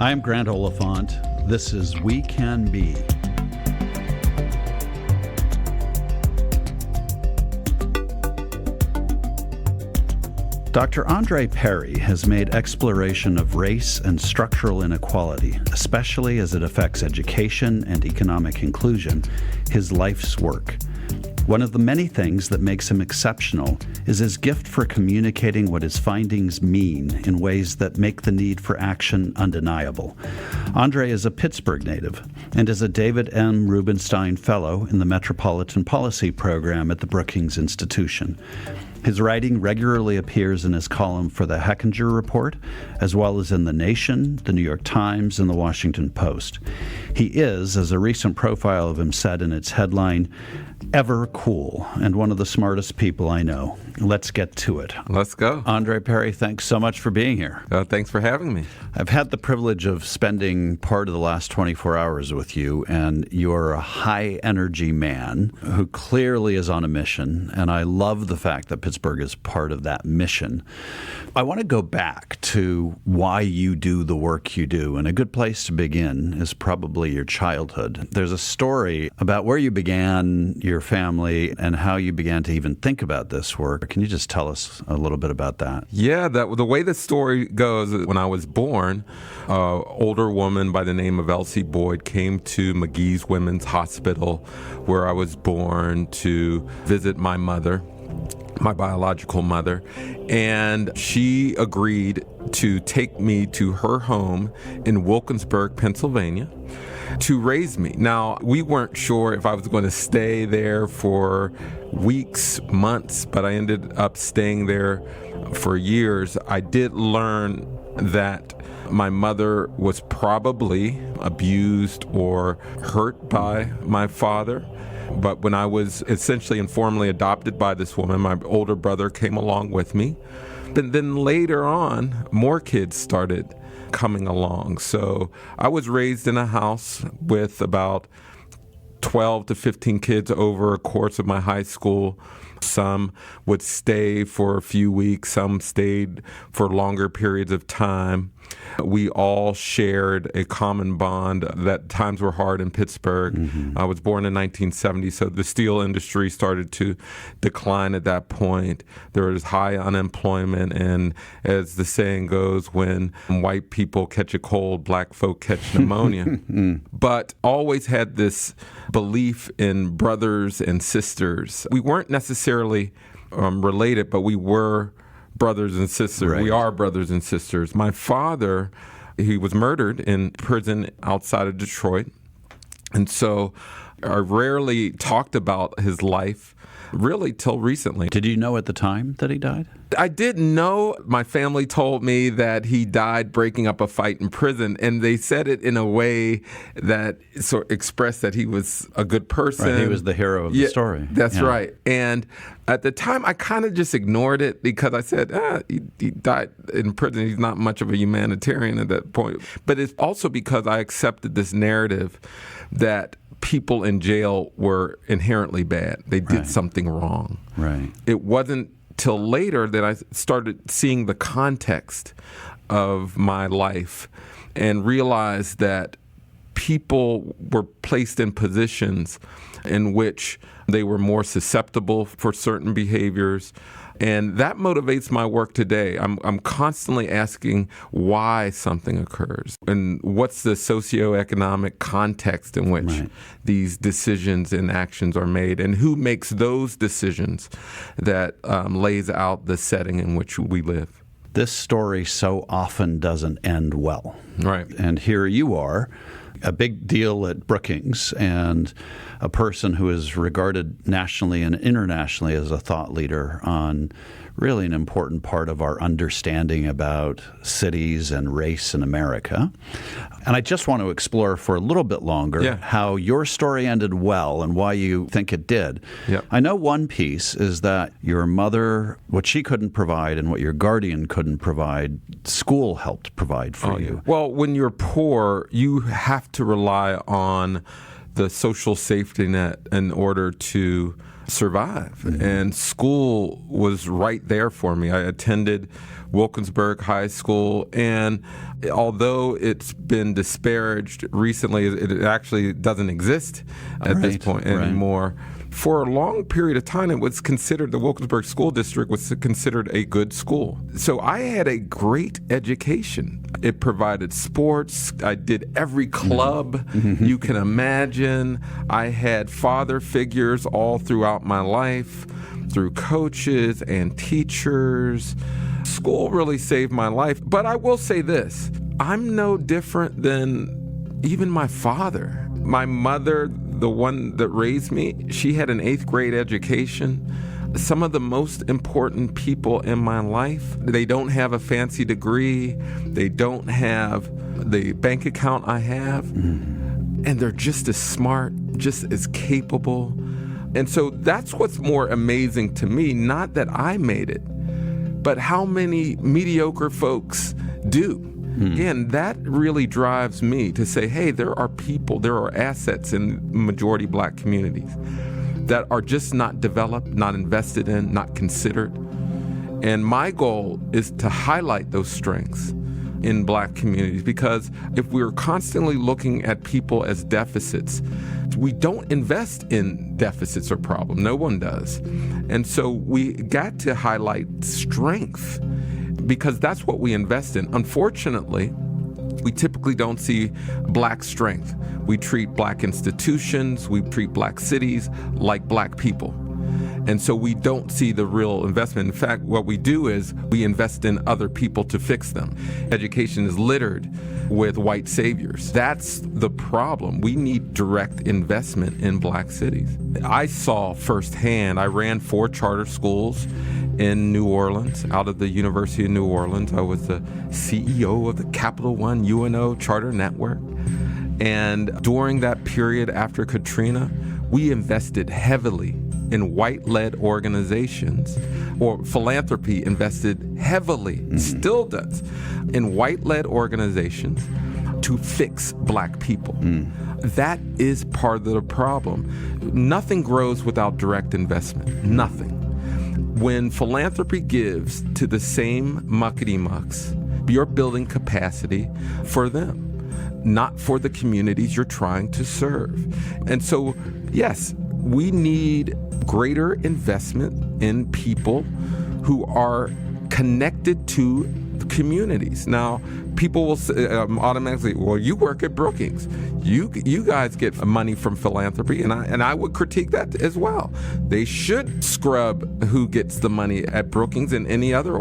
I'm Grant Oliphant. This is We Can Be. Dr. Andre Perry has made exploration of race and structural inequality, especially as it affects education and economic inclusion, his life's work. One of the many things that makes him exceptional is his gift for communicating what his findings mean in ways that make the need for action undeniable. Andre is a Pittsburgh native and is a David M. Rubenstein Fellow in the Metropolitan Policy Program at the Brookings Institution. His writing regularly appears in his column for the Hechinger Report, as well as in The Nation, The New York Times, and The Washington Post. He is, as a recent profile of him said in its headline, ever cool and one of the smartest people I know. Let's get to it. Let's go. Andre Perry, thanks so much for being here. Thanks for having me. I've had the privilege of spending part of the last 24 hours with you, and you're a high-energy man who clearly is on a mission, and I love the fact that Pittsburgh is part of that mission. I want to go back to why you do the work you do, and a good place to begin is probably your childhood. There's a story about where you began, your family, and how you began to even think about this work. Can you just tell us a little bit about that? Yeah, the way the story goes, when I was born, an older woman by the name of Elsie Boyd came to McGee's Women's Hospital, where I was born, to visit my mother, my biological mother, and she agreed to take me to her home in Wilkinsburg, Pennsylvania, to raise me. Now, we weren't sure if I was going to stay there for weeks, months, but I ended up staying there for years. I did learn that my mother was probably abused or hurt by my father. But when I was essentially informally adopted by this woman, my older brother came along with me. But then later on, more kids started coming along. So I was raised in a house with about 12 to 15 kids over a course of my high school. Some would stay for a few weeks, some stayed for longer periods of time. We all shared a common bond that times were hard in Pittsburgh. Mm-hmm. I was born in 1970, so the steel industry started to decline at that point. There was high unemployment, and as the saying goes, when white people catch a cold, black folk catch pneumonia. But always had this belief in brothers and sisters. We weren't necessarily related, but we were brothers and sisters. Right. We are brothers and sisters. My father, he was murdered in prison outside of Detroit. And so I rarely talked about his life really till recently. Did you know at the time that he died? I didn't know. My family told me that he died breaking up a fight in prison, and they said it in a way that sort of expressed that he was a good person. Right, he was the hero of the story. That's right. And at the time, I kind of just ignored it because I said, he died in prison. He's not much of a humanitarian at that point. But it's also because I accepted this narrative that people in jail were inherently bad. They did something wrong. Right. It wasn't till later that I started seeing the context of my life and realized that people were placed in positions in which they were more susceptible for certain behaviors. And that motivates my work today. I'm constantly asking why something occurs and what's the socioeconomic context in which these decisions and actions are made, and who makes those decisions that lays out the setting in which we live. This story so often doesn't end well. Right. And here you are, a big deal at Brookings, and a person who is regarded nationally and internationally as a thought leader on really an important part of our understanding about cities and race in America. And I just want to explore for a little bit longer how your story ended well and why you think it did. Yep. I know one piece is that your mother, what she couldn't provide and what your guardian couldn't provide, school helped provide for you. Well, when you're poor, you have to rely on the social safety net in order to survive. Mm-hmm. And school was right there for me. I attended Wilkinsburg High School. And although it's been disparaged recently, it actually doesn't exist at this point anymore. For a long period of time, it was considered, the Wilkinsburg School District was considered a good school. So I had a great education. It provided sports. I did every club you can imagine. I had father figures all throughout my life, through coaches and teachers. School really saved my life. But I will say this, I'm no different than even my father. My mother, the one that raised me, she had an 8th grade education. Some of the most important people in my life, they don't have a fancy degree. They don't have the bank account I have. And they're just as smart, just as capable. And so that's what's more amazing to me, not that I made it, but how many mediocre folks do. Again, that really drives me to say, hey, there are people, there are assets in majority Black communities that are just not developed, not invested in, not considered. And my goal is to highlight those strengths in Black communities, because if we're constantly looking at people as deficits, we don't invest in deficits or problems. No one does. And so we got to highlight strength, because that's what we invest in. Unfortunately, we typically don't see Black strength. We treat Black institutions, we treat Black cities like Black people. And so we don't see the real investment. In fact, what we do is we invest in other people to fix them. Education is littered with white saviors. That's the problem. We need direct investment in Black cities. I saw firsthand, I ran 4 charter schools in New Orleans, out of the University of New Orleans. I was the CEO of the Capital One UNO Charter Network. And during that period after Katrina, we invested heavily in white-led organizations, or philanthropy invested heavily, still does, in white-led organizations to fix Black people. That is part of the problem. Nothing grows without direct investment, nothing. When philanthropy gives to the same muckety-mucks, you're building capacity for them, not for the communities you're trying to serve. And so, yes, we need greater investment in people who are connected to the communities. Now, people will say, automatically, well, you work at Brookings. You guys get money from philanthropy, and I would critique that as well. They should scrub who gets the money at Brookings and any other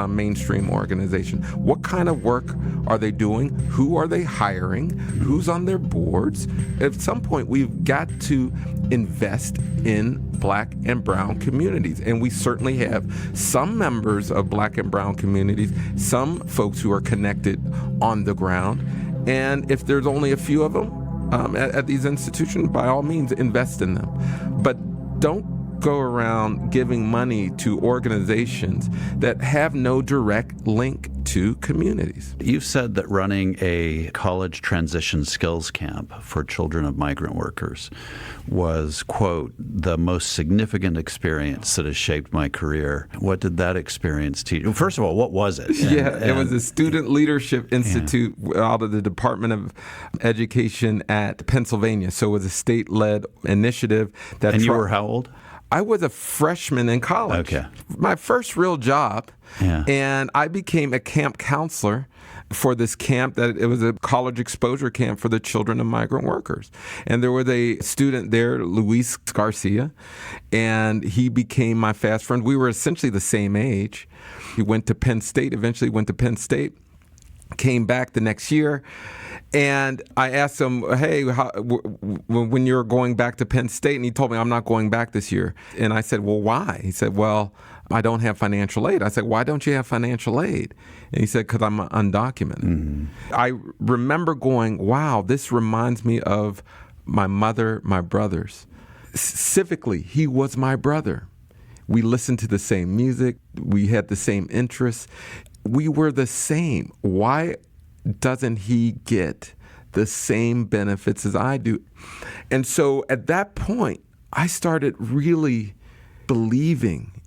mainstream organization. What kind of work are they doing? Who are they hiring? Who's on their boards? At some point, we've got to invest in Black and brown communities. And we certainly have some members of Black and brown communities, some folks who are connected on the ground. And if there's only a few of them at these institutions, by all means, invest in them. But don't go around giving money to organizations that have no direct link to communities. You've said that running a college transition skills camp for children of migrant workers was, quote, the most significant experience that has shaped my career. What did that experience teach? First of all, what was it? It was a Student Leadership Institute out of the Department of Education at Pennsylvania. So it was a state-led initiative. And you were how old? I was a freshman in college. Okay. My first real job. Yeah. And I became a camp counselor for this camp. That it was a college exposure camp for the children of migrant workers. And there was a student there, Luis Garcia, and he became my fast friend. We were essentially the same age. He went to Penn State, eventually went to Penn State, came back the next year. And I asked him, hey, when you're going back to Penn State? And he told me, I'm not going back this year. And I said, well, why? He said, well, I don't have financial aid. I said, why don't you have financial aid? And he said, because I'm undocumented. Mm-hmm. I remember going, wow, this reminds me of my mother, my brothers. Civically, he was my brother. We listened to the same music. We had the same interests. We were the same. Why doesn't he get the same benefits as I do? And so at that point, I started really believing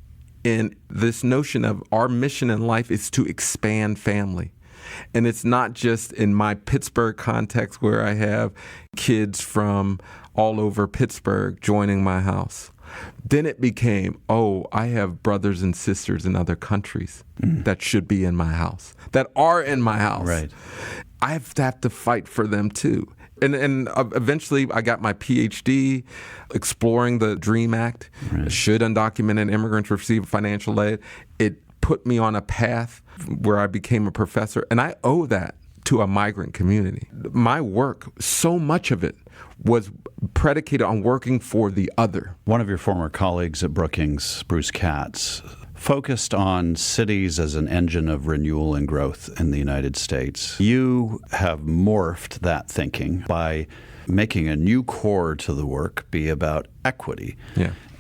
in this notion of our mission in life is to expand family. And it's not just in my Pittsburgh context where I have kids from all over Pittsburgh joining my house. Then it became, I have brothers and sisters in other countries that should be in my house, that are in my house. Right. I have to fight for them too. And eventually I got my PhD exploring the DREAM Act. Right. Should undocumented immigrants receive financial aid? It put me on a path where I became a professor, and I owe that to a migrant community. My work, so much of it, was predicated on working for the other. One of your former colleagues at Brookings, Bruce Katz, focused on cities as an engine of renewal and growth in the United States. You have morphed that thinking by making a new core to the work be about equity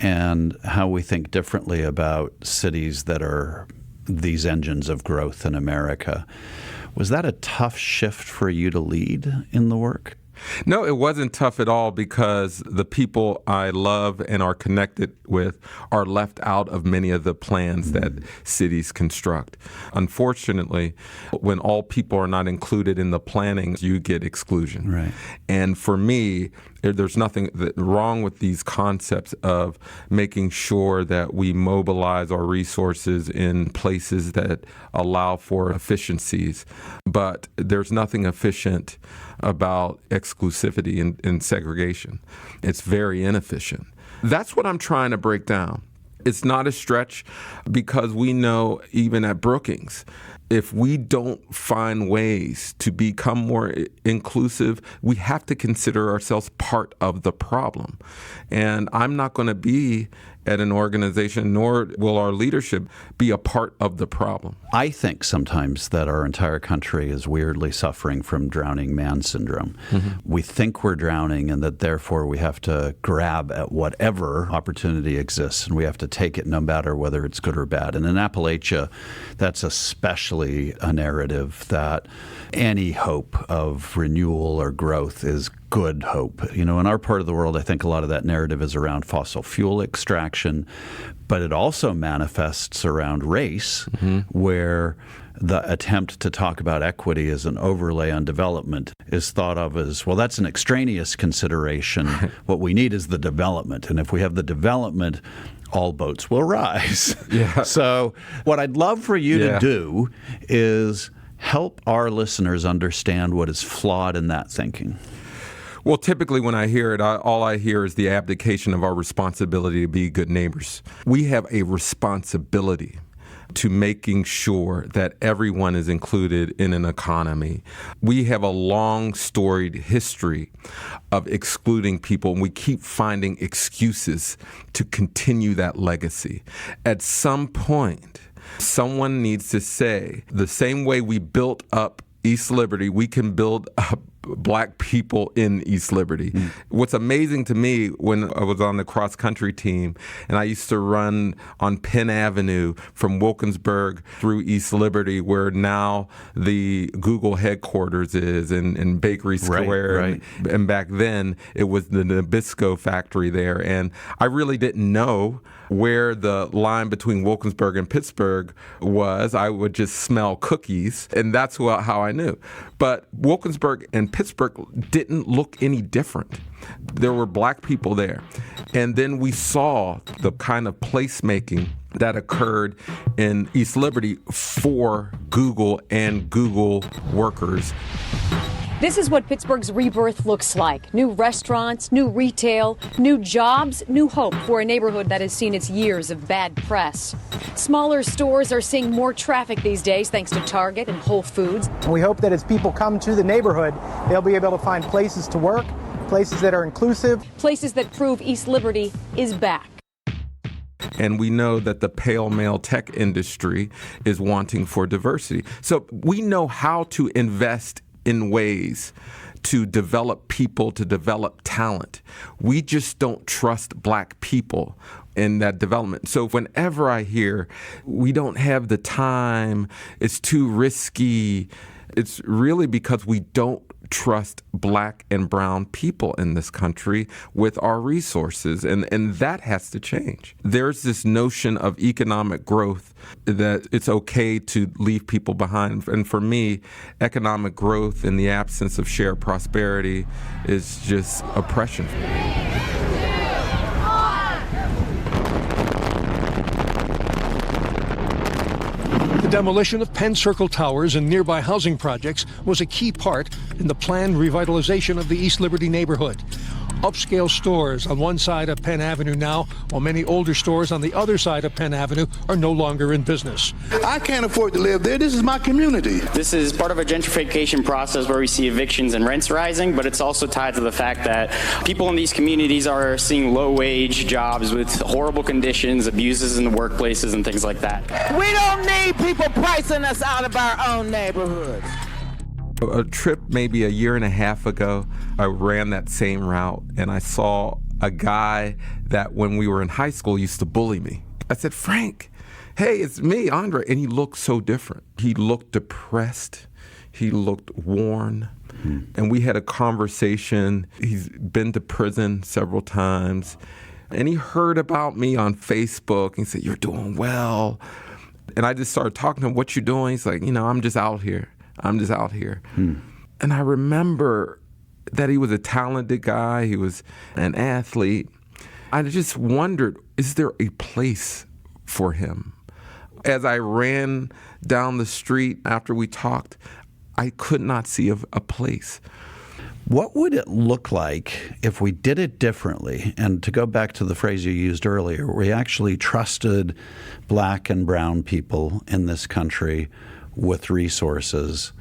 and how we think differently about cities that are these engines of growth in America. Was that a tough shift for you to lead in the work? No, it wasn't tough at all because the people I love and are connected with are left out of many of the plans that cities construct. Unfortunately, when all people are not included in the planning, you get exclusion. Right. And for me, there's nothing wrong with these concepts of making sure that we mobilize our resources in places that allow for efficiencies. But there's nothing efficient about exclusivity and segregation. It's very inefficient. That's what I'm trying to break down. It's not a stretch because we know even at Brookings, if we don't find ways to become more inclusive, we have to consider ourselves part of the problem. And I'm not going to be at an organization, nor will our leadership be a part of the problem. I think sometimes that our entire country is weirdly suffering from drowning man syndrome. We think we're drowning and that therefore we have to grab at whatever opportunity exists and we have to take it no matter whether it's good or bad. And in Appalachia, that's especially a narrative that any hope of renewal or growth is good hope. You know, in our part of the world, I think a lot of that narrative is around fossil fuel extraction, but it also manifests around race, where the attempt to talk about equity as an overlay on development is thought of as, well, that's an extraneous consideration. What we need is the development. And if we have the development, all boats will rise. So what I'd love for you to do is help our listeners understand what is flawed in that thinking. Well, typically when I hear it, all I hear is the abdication of our responsibility to be good neighbors. We have a responsibility to making sure that everyone is included in an economy. We have a long storied history of excluding people, and we keep finding excuses to continue that legacy. At some point, someone needs to say, the same way we built up East Liberty, we can build up Black people in East Liberty. What's amazing to me when I was on the cross-country team and I used to run on Penn Avenue from Wilkinsburg through East Liberty, where now the Google headquarters is, in Bakery Square. And back then, it was the Nabisco factory there. And I really didn't know where the line between Wilkinsburg and Pittsburgh was. I would just smell cookies, and that's how I knew. But Wilkinsburg and Pittsburgh didn't look any different. There were Black people there. And then we saw the kind of placemaking that occurred in East Liberty for Google and Google workers. This is what Pittsburgh's rebirth looks like. New restaurants, new retail, new jobs, new hope for a neighborhood that has seen its years of bad press. Smaller stores are seeing more traffic these days thanks to Target and Whole Foods. We hope that as people come to the neighborhood, they'll be able to find places to work, places that are inclusive. Places that prove East Liberty is back. And we know that the pale male tech industry is wanting for diversity. So we know how to invest in ways to develop people, to develop talent. We just don't trust Black people in that development. So whenever I hear, we don't have the time, it's too risky, it's really because we don't trust black and brown people in this country with our resources. And that has to change. There's this notion of economic growth that it's okay to leave people behind. And for me, economic growth in the absence of shared prosperity is just oppression. The demolition of Penn Circle Towers and nearby housing projects was a key part in the planned revitalization of the East Liberty neighborhood. Upscale stores on one side of Penn Avenue now, while many older stores on the other side of Penn Avenue are no longer in business. I can't afford to live there. This is my community. This is part of a gentrification process where we see evictions and rents rising, but it's also tied to the fact that people in these communities are seeing low-wage jobs with horrible conditions, abuses in the workplaces, and things like that. We don't need people pricing us out of our own neighborhoods. A trip maybe a year and a half ago, I ran that same route, and I saw a guy that when we were in high school used to bully me. I said, "Frank, hey, it's me, Andre." And he looked so different. He looked depressed. He looked worn. And we had a conversation. He's been to prison several times. And he heard about me on Facebook and said, "You're doing well." And I just started talking to him, "What you doing?" He's like, "I'm just out here. I'm just out here." And I remember that he was a talented guy. He was an athlete. I just wondered, is there a place for him? As I ran down the street after we talked, I could not see a place. What would it look like if we did it differently? And to go back to the phrase you used earlier, we actually trusted black and brown people in this country with resources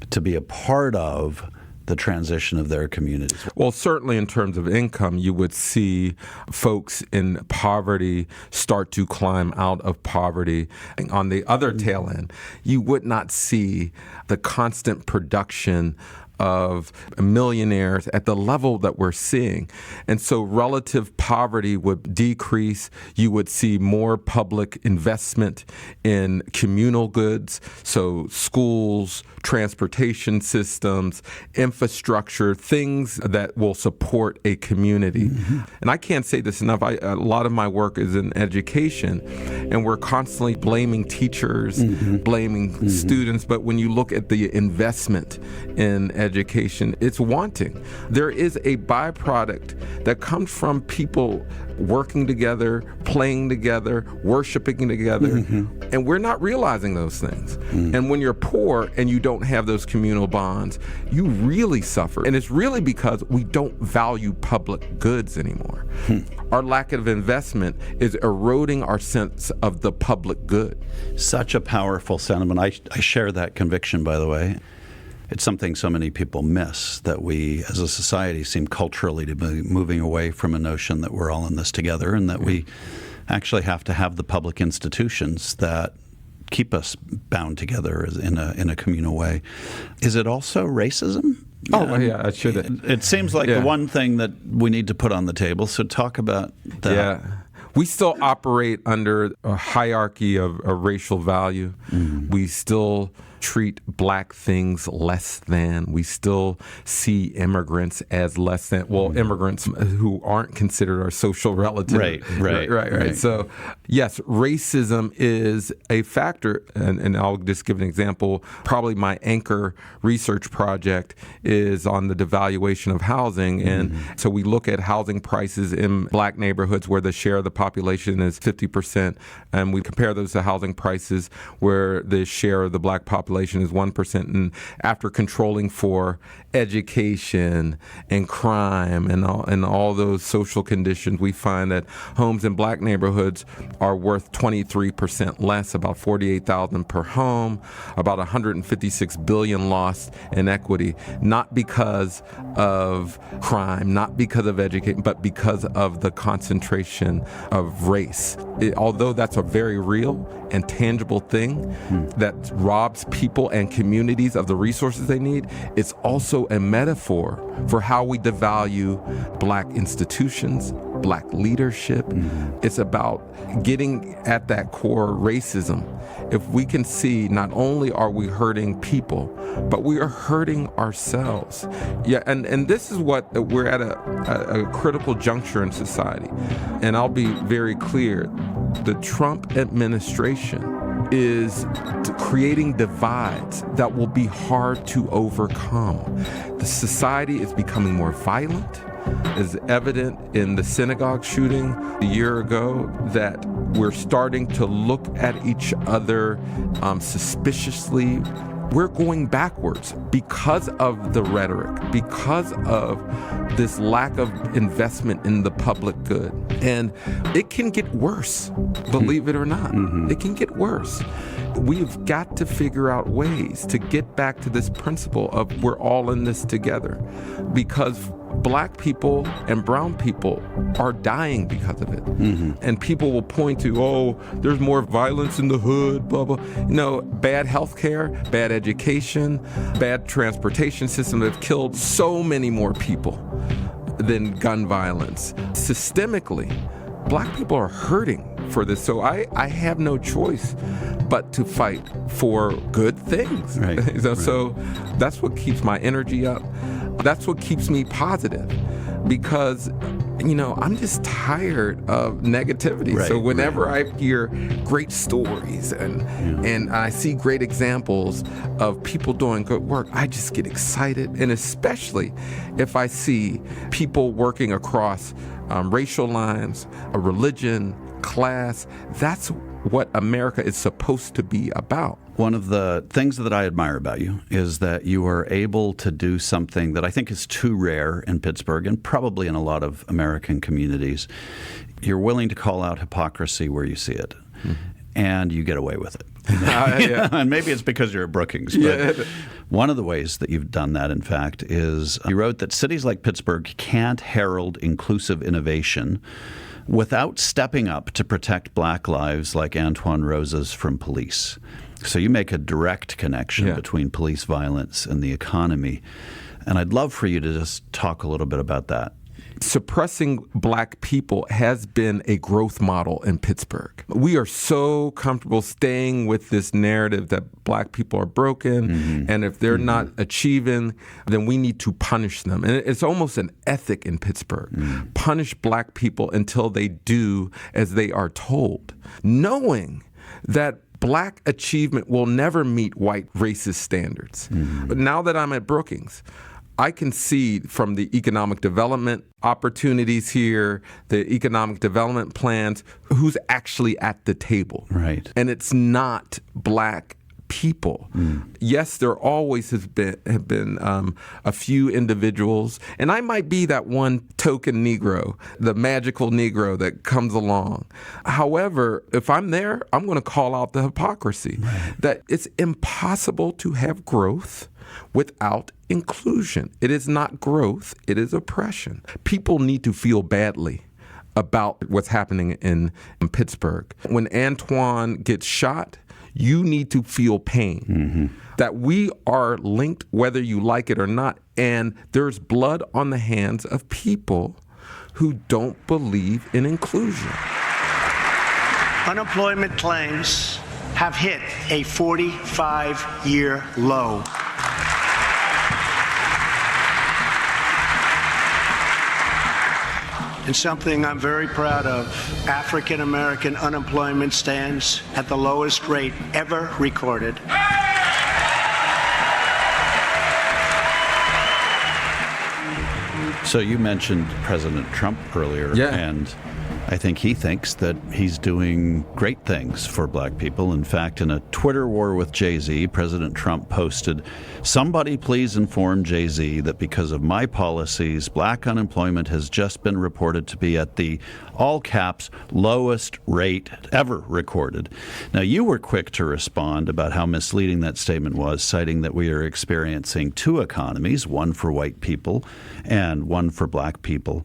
to be a part of the transition of their communities. Well, certainly in terms of income, you would see folks in poverty start to climb out of poverty. And on the other tail end, you would not see the constant production of millionaires at the level that we're seeing. And so relative poverty would decrease. You would see more public investment in communal goods, so schools, transportation systems, infrastructure, things that will support a community. And I can't say this enough. A lot of my work is in education, and we're constantly blaming teachers, blaming students. But when you look at the investment in education, it's wanting. There is a byproduct that comes from people working together, playing together, worshiping together, and we're not realizing those things. And when you're poor and you don't have those communal bonds, you really suffer. And it's really because we don't value public goods anymore. Our lack of investment is eroding our sense of the public good. Such a powerful sentiment. I share that conviction, by the way. It's something so many people miss, that we as a society seem culturally to be moving away from a notion that we're all in this together, and that we actually have to have the public institutions that keep us bound together in a communal way. Is it also racism? Yeah, I should. It seems like the one thing that we need to put on the table. So talk about that. Yeah. We still operate under a hierarchy of racial value. We still treat black things less than. We still see immigrants as less than. Well, immigrants who aren't considered our social relatives. Right. So, yes, racism is a factor. And I'll just give an example. Probably my anchor research project is on the devaluation of housing. And so we look at housing prices in black neighborhoods where the share of the population is 50%. And we compare those to housing prices where the share of the black population is 1%. And after controlling for education and crime and all those social conditions, we find that homes in black neighborhoods are worth 23% less, about $48,000 per home, about $156 billion lost in equity, not because of crime, not because of education, but because of the concentration of race. Although that's a very real and tangible thing that robs people people and communities of the resources they need, it's also a metaphor for how we devalue Black institutions, Black leadership. It's about getting at that core racism. If we can see not only are we hurting people, but we are hurting ourselves. Yeah, and this is what we're at a critical juncture in society. And I'll be very clear, the Trump administration is creating divides that will be hard to overcome. The society is becoming more violent, is evident in the synagogue shooting a year ago, that we're starting to look at each other suspiciously. We're going backwards because of the rhetoric, because of this lack of investment in the public good. And it can get worse, believe it or not. It can get worse. We've got to figure out ways to get back to this principle of we're all in this together, because Black people and brown people are dying because of it. And people will point to, oh, there's more violence in the hood, blah, blah. Bad health care, bad education, bad transportation system have killed so many more people than gun violence. Systemically, Black people are hurting for this. So I have no choice but to fight for good things. Right. So that's what keeps my energy up. That's what keeps me positive, because I'm just tired of negativity. Right, so whenever I hear great stories and I see great examples of people doing good work, I just get excited. And especially if I see people working across racial lines, a religion, class, that's what America is supposed to be about. One of the things that I admire about you is that you are able to do something that I think is too rare in Pittsburgh and probably in a lot of American communities. You're willing to call out hypocrisy where you see it, and you get away with it. And maybe it's because you're at Brookings. But one of the ways that you've done that, in fact, is you wrote that cities like Pittsburgh can't herald inclusive innovation without stepping up to protect Black lives like Antoine Rosa's from police. So you make a direct connection between police violence and the economy. And I'd love for you to just talk a little bit about that. Suppressing Black people has been a growth model in Pittsburgh. We are so comfortable staying with this narrative that Black people are broken, and if they're not achieving, then we need to punish them. And it's almost an ethic in Pittsburgh. Punish Black people until they do as they are told, knowing that Black achievement will never meet white racist standards. But now that I'm at Brookings, I can see from the economic development opportunities here, the economic development plans, who's actually at the table. Right. And it's not Black people. Yes, there always have been a few individuals, and I might be that one token Negro, the magical Negro that comes along. However, if I'm there, I'm going to call out the hypocrisy, that it's impossible to have growth without inclusion. It is not growth, it is oppression. People need to feel badly about what's happening in Pittsburgh. When Antoine gets shot, you need to feel pain, that we are linked whether you like it or not, and there's blood on the hands of people who don't believe in inclusion. Unemployment claims have hit a 45-year low. And something I'm very proud of, African American unemployment stands at the lowest rate ever recorded. So you mentioned President Trump earlier, and I think he thinks that he's doing great things for Black people. In fact, in a Twitter war with Jay-Z, President Trump posted, "Somebody please inform Jay-Z that because of my policies, Black unemployment has just been reported to be at the, all caps, lowest rate ever recorded." Now, you were quick to respond about how misleading that statement was, citing that we are experiencing two economies, one for white people and one for Black people.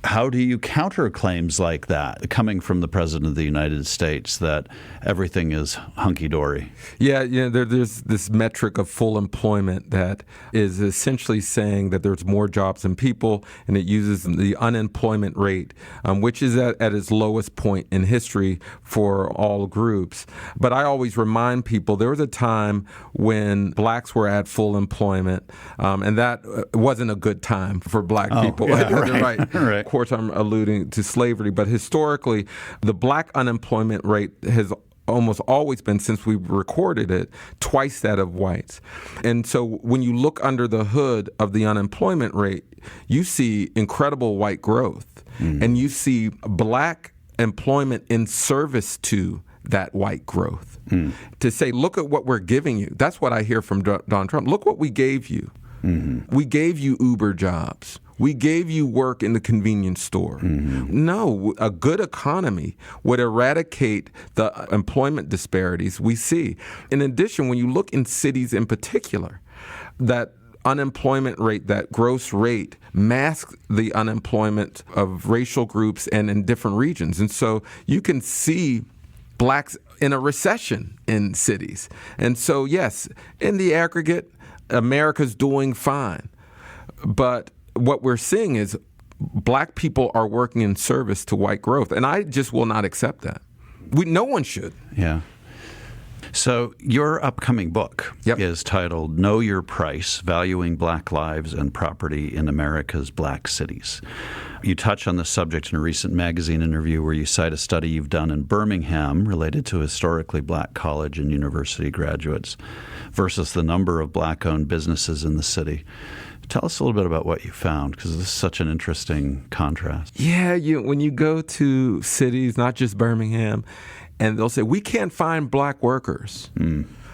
How do you counter claims like like that coming from the President of the United States, that everything is hunky-dory? Yeah, there's this metric of full employment that is essentially saying that there's more jobs than people, and it uses the unemployment rate, which is at its lowest point in history for all groups. But I always remind people there was a time when blacks were at full employment, and that wasn't a good time for black people. Yeah, right. Right. Of course, I'm alluding to slavery, but historically, the black unemployment rate has almost always been, since we recorded it, twice that of whites. And so when you look under the hood of the unemployment rate, you see incredible white growth, and you see black employment in service to that white growth. To say, look at what we're giving you. That's what I hear from Donald Trump. Look what we gave you. We gave you Uber jobs. We gave you work in the convenience store. No, a good economy would eradicate the employment disparities we see. In addition, when you look in cities in particular, that unemployment rate, that gross rate, masks the unemployment of racial groups and in different regions. And so you can see blacks in a recession in cities. And so, yes, in the aggregate, America's doing fine. But what we're seeing is black people are working in service to white growth. And I just will not accept that. No one should. Yeah. So your upcoming book is titled Know Your Price, Valuing Black Lives and Property in America's Black Cities. You touch on the subject in a recent magazine interview where you cite a study you've done in Birmingham related to historically black college and university graduates versus the number of black-owned businesses in the city. Tell us a little bit about what you found, because this is such an interesting contrast. Yeah, when you go to cities, not just Birmingham, and they'll say, we can't find black workers.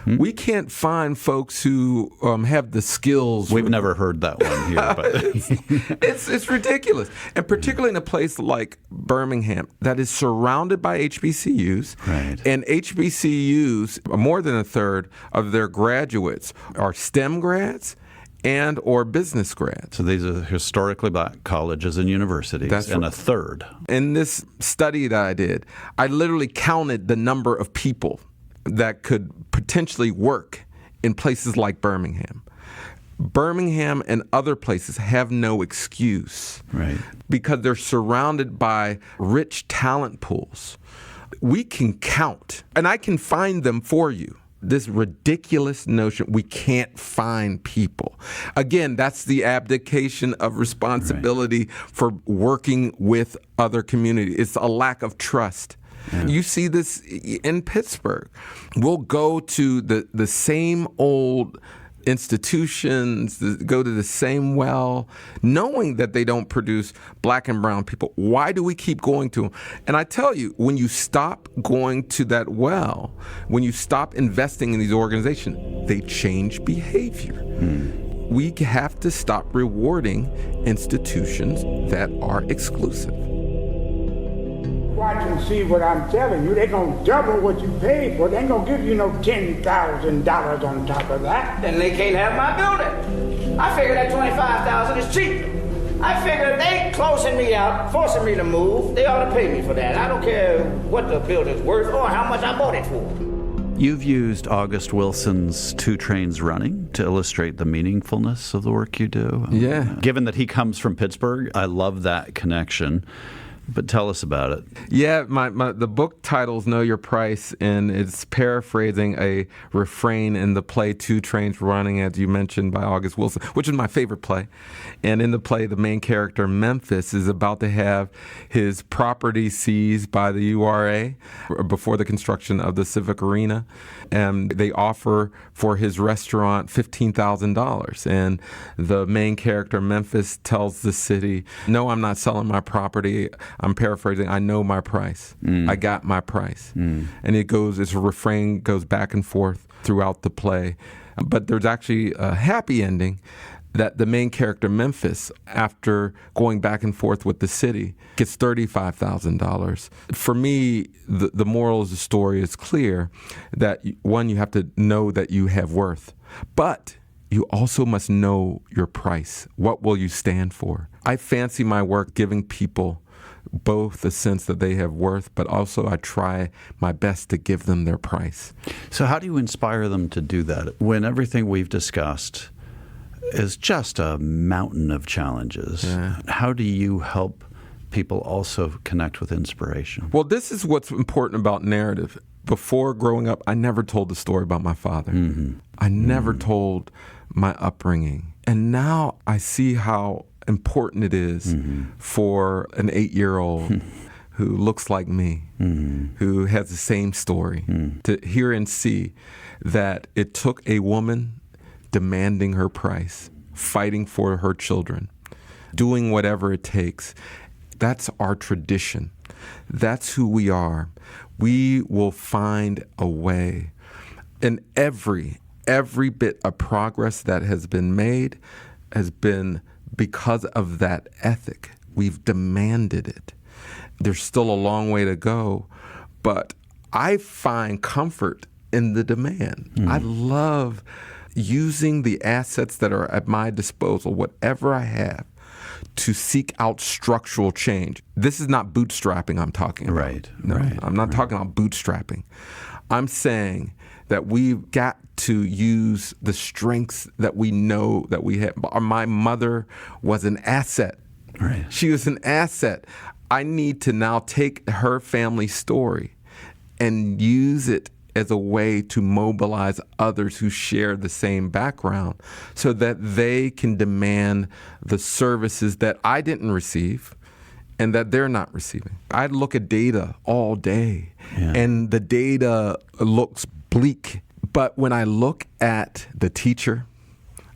We can't find folks who have the skills. We've never heard that one here. But it's ridiculous. And particularly in a place like Birmingham that is surrounded by HBCUs. Right. And HBCUs, more than a third of their graduates are STEM grads and or business grads. So these are historically black colleges and universities. That's and right. A third. In this study that I did, I literally counted the number of people that could potentially work in places like Birmingham. Birmingham and other places have no excuse, right? Because they're surrounded by rich talent pools. We can count, and I can find them for you. This ridiculous notion we can't find people. Again, that's the abdication of responsibility for working with other communities. It's a lack of trust. Yeah. You see this in Pittsburgh. We'll go to the same old institutions, go to the same well, knowing that they don't produce black and brown people. Why do we keep going to them? And I tell you, when you stop going to that well, when you stop investing in these organizations, they change behavior. We have to stop rewarding institutions that are exclusive. Watch and see what I'm telling you. They're going to double what you paid for. They ain't going to give you no $10,000 on top of that. Then they can't have my building. I figure that $25,000 is cheap. I figure they closing me out, forcing me to move. They ought to pay me for that. I don't care what the building's worth or how much I bought it for. You've used August Wilson's Two Trains Running to illustrate the meaningfulness of the work you do. Yeah. Given that he comes from Pittsburgh, I love that connection. But tell us about it. Yeah, the book title's Know Your Price, and it's paraphrasing a refrain in the play Two Trains Running, as you mentioned, by August Wilson, which is my favorite play. And in the play, the main character, Memphis, is about to have his property seized by the URA before the construction of the Civic Arena. And they offer for his restaurant $15,000. And the main character, Memphis, tells the city, no, I'm not selling my property. I'm paraphrasing, I know my price. I got my price. And it's a refrain goes back and forth throughout the play. But there's actually a happy ending that the main character, Memphis, after going back and forth with the city, gets $35,000. For me, the moral of the story is clear that, one, you have to know that you have worth, but you also must know your price. What will you stand for? I fancy my work giving people both a sense that they have worth, but also I try my best to give them their price. So how do you inspire them to do that when everything we've discussed is just a mountain of challenges? Yeah. How do you help people also connect with inspiration? Well, this is what's important about narrative. Before growing up, I never told the story about my father. Mm-hmm. I never told my upbringing. And now I see how important it is for an 8-year-old who looks like me, who has the same story, to hear and see that it took a woman demanding her price, fighting for her children, doing whatever it takes. That's our tradition. That's who we are. We will find a way. And every bit of progress that has been made has been because of that ethic. We've demanded it. There's still a long way to go, but I find comfort in the demand. I love using the assets that are at my disposal, whatever I have, to seek out structural change. This is not bootstrapping I'm talking about. Right. No, right. I'm not talking about bootstrapping. I'm saying that we've got to use the strengths that we know that we have. My mother was an asset. Right. She was an asset. I need to now take her family story and use it as a way to mobilize others who share the same background so that they can demand the services that I didn't receive and that they're not receiving. I look at data all day, and the data looks bleak. But when I look at the teacher,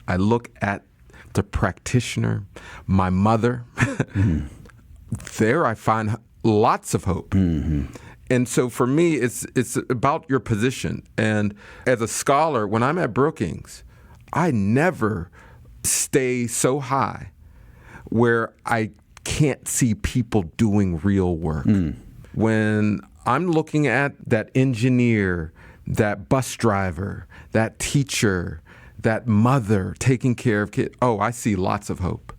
I look at the practitioner, my mother, there I find lots of hope. And so for me, it's about your position. And as a scholar, when I'm at Brookings, I never stay so high where I can't see people doing real work. When I'm looking at that engineer, that bus driver, that teacher, that mother taking care of kids, I see lots of hope.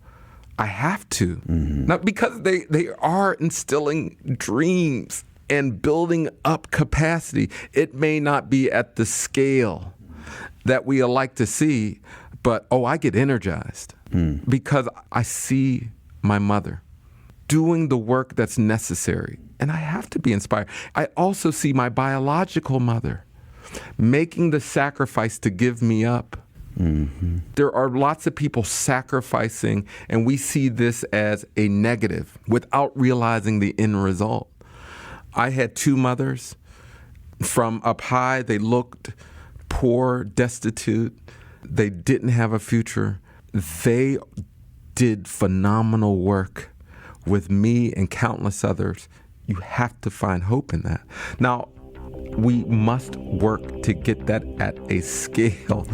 I have to. Not because they are instilling dreams and building up capacity. It may not be at the scale that we like to see, but I get energized because I see my mother doing the work that's necessary, and I have to be inspired. I also see my biological mother making the sacrifice to give me up. There are lots of people sacrificing, and we see this as a negative without realizing the end result. I had 2 mothers. From up high, they looked poor, destitute. They didn't have a future. They did phenomenal work with me and countless others. You have to find hope in that. Now, we must work to get that at a scale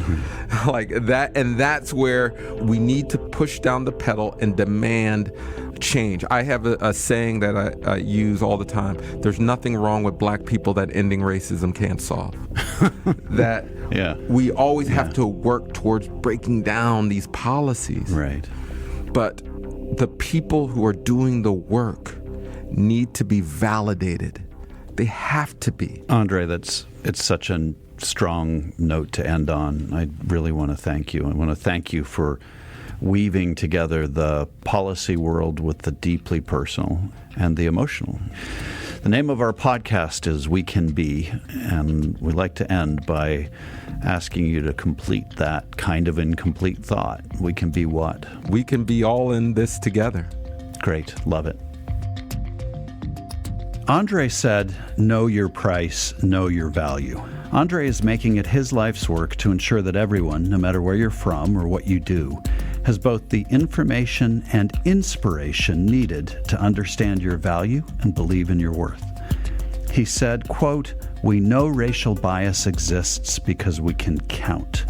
like that. And that's where we need to push down the pedal and demand change. I have a saying that I use all the time. There's nothing wrong with black people that ending racism can't solve. That we always have to work towards breaking down these policies. Right. But the people who are doing the work need to be validated. They have to be. Andre, it's such a strong note to end on. I really want to thank you. I want to thank you for weaving together the policy world with the deeply personal and the emotional. The name of our podcast is We Can Be, and we'd like to end by asking you to complete that kind of incomplete thought. We can be what? We can be all in this together. Great. Love it. Andre said, know your price, know your value. Andre is making it his life's work to ensure that everyone, no matter where you're from or what you do, has both the information and inspiration needed to understand your value and believe in your worth. He said, quote, we know racial bias exists because we can count.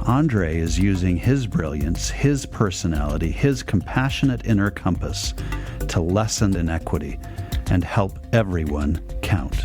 Andre is using his brilliance, his personality, his compassionate inner compass to lessen inequity and help everyone count.